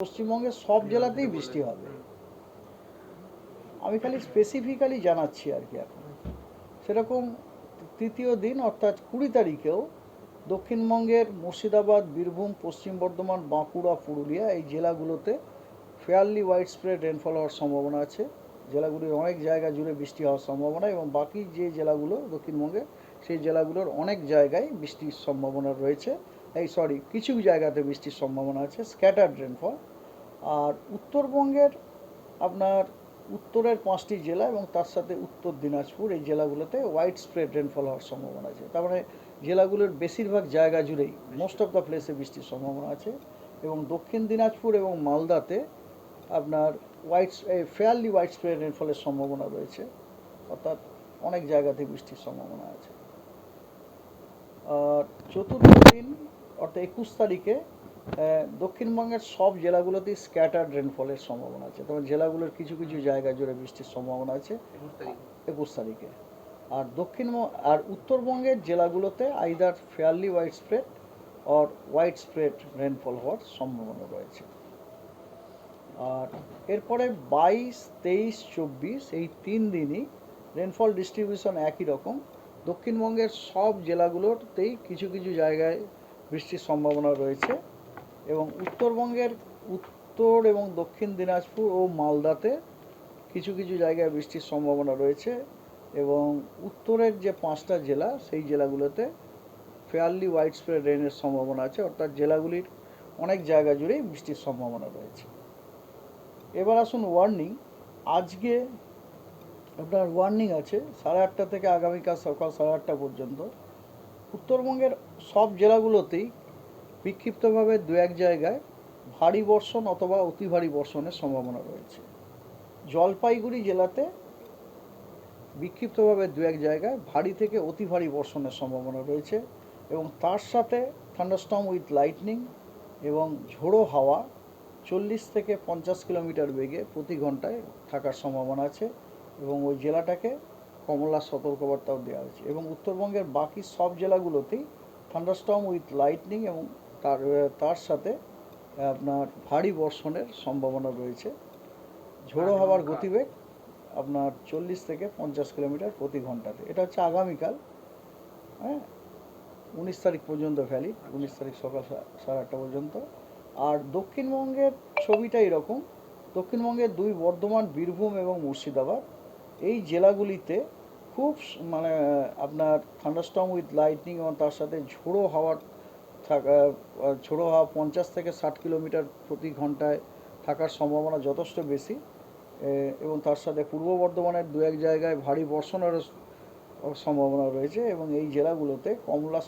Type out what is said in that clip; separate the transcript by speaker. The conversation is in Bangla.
Speaker 1: পশ্চিমবঙ্গের সব জেলাতেই বৃষ্টি হবে। আমি খালি স্পেসিফিক্যালি জানাচ্ছি আর কি। এখন সেরকম তৃতীয় দিন অর্থাৎ 20 তারিখেও দক্ষিণবঙ্গের মুর্শিদাবাদ, বীরভূম, পশ্চিম বর্ধমান, বাঁকুড়া, পুরুলিয়া এই জেলাগুলোতে ফেয়ারলি ওয়াইড স্প্রেড রেনফল হওয়ার সম্ভাবনা আছে। জেলাগুলির অনেক জায়গা জুড়ে বৃষ্টি হওয়ার সম্ভাবনা, এবং বাকি যে জেলাগুলো দক্ষিণবঙ্গে সেই জেলাগুলোর অনেক জায়গায় বৃষ্টির সম্ভাবনা রয়েছে। কিছু জায়গাতে বৃষ্টির সম্ভাবনা আছে, স্ক্যাটার্ড রেনফল। আর উত্তরবঙ্গের আপনার উত্তরের 5টি জেলা এবং তার সাথে উত্তর দিনাজপুর এই জেলাগুলোতে ওয়াইড স্প্রেড রেনফল হওয়ার সম্ভাবনা আছে। তার মানে জেলাগুলোর বেশিরভাগ জায়গা জুড়েই মোস্ট অফ দ্য প্লেসে বৃষ্টির সম্ভাবনা আছে। এবং দক্ষিণ দিনাজপুর এবং মালদাতে আপনার ফেয়ারলি ওয়াইড স্প্রেড রেনফলের সম্ভাবনা রয়েছে, অর্থাৎ অনেক জায়গাতে বৃষ্টির সম্ভাবনা আছে। আর চতুর্থ দিন অর্থাৎ 21 তারিখে দক্ষিণবঙ্গের সব জেলাগুলোতেই স্ক্যাটার্ড রেনফলের সম্ভাবনা আছে। তবে জেলাগুলোর কিছু কিছু জায়গা জুড়ে বৃষ্টির সম্ভাবনা আছে 21 তারিখে। আর উত্তরবঙ্গের জেলাগুলোতে either fairly wide spread or wide spread rainfall হওয়ার সম্ভাবনা রয়েছে। আর এরপরে 22, 23, 24 এই 3 দিনই রেনফল ডিস্ট্রিবিউশন একই রকম। দক্ষিণবঙ্গের সব জেলাগুলোতেই কিছু কিছু জায়গায় বৃষ্টির সম্ভাবনা রয়েছে, এবং উত্তরবঙ্গের উত্তর এবং দক্ষিণ দিনাজপুর ও মালদাতে কিছু কিছু জায়গায় বৃষ্টির সম্ভাবনা রয়েছে, এবং উত্তরের যে 5টা জেলা সেই জেলাগুলোতে ফেয়ারলি ওয়াইড স্প্রেড রেনের সম্ভাবনা আছে, অর্থাৎ জেলাগুলির অনেক জায়গা জুড়েই বৃষ্টির সম্ভাবনা রয়েছে। এবার আসুন ওয়ার্নিং। আজকে আপনার ওয়ার্নিং আছে 8:30 থেকে আগামীকাল সকাল 8:30 পর্যন্ত উত্তরবঙ্গের সব জেলাগুলোতেই বিক্ষিপ্তভাবে 2-1 জায়গায় ভারী বর্ষণ অথবা অতি ভারী বর্ষণের সম্ভাবনা রয়েছে। জলপাইগুড়ি জেলাতে বিক্ষিপ্তভাবে 2-1 জায়গায় ভারী থেকে অতি ভারী বর্ষণের সম্ভাবনা রয়েছে, এবং তার সাথে থান্ডারস্টর্ম উইথ লাইটনিং এবং ঝোড়ো হাওয়া 40 থেকে 50 কিলোমিটার বেগে প্রতি ঘন্টায় থাকার সম্ভাবনা আছে, এবং ওই জেলাটাকে কমলা সতর্কবার্তাও দেওয়া হয়েছে। এবং উত্তরবঙ্গের বাকি সব জেলাগুলোতেই থান্ডারস্টর্ম উইথ লাইটনিং এবং তার সাথে আপনার ভারী বর্ষণের সম্ভাবনা রয়েছে। ঝোড়ো হাওয়ার গতিবেগ আপনার 40 থেকে 50 কিলোমিটার প্রতি ঘন্টাতে। এটা হচ্ছে আগামীকাল, হ্যাঁ, 19 তারিখ পর্যন্ত ভ্যালিড, 19 তারিখ সকাল 8:30 পর্যন্ত। আর দক্ষিণবঙ্গের ছবিটা এরকম। দক্ষিণবঙ্গের 2 বর্ধমান, বীরভূম এবং মুর্শিদাবাদ এই জেলাগুলিতে খুব আপনার থান্ডারস্টর্ম উইথ লাইটনিং এবং তার সাথে ঝোড়ো হাওয়া 50 থেকে 60 কিলোমিটার প্রতি ঘন্টায় থাকার সম্ভাবনা যথেষ্ট বেশি, এবং তার সাথে পূর্ব বর্ধমানের 2-1 জায়গায় ভারী বর্ষণেরও সম্ভাবনা রয়েছে, এবং এই জেলাগুলোতে কমলা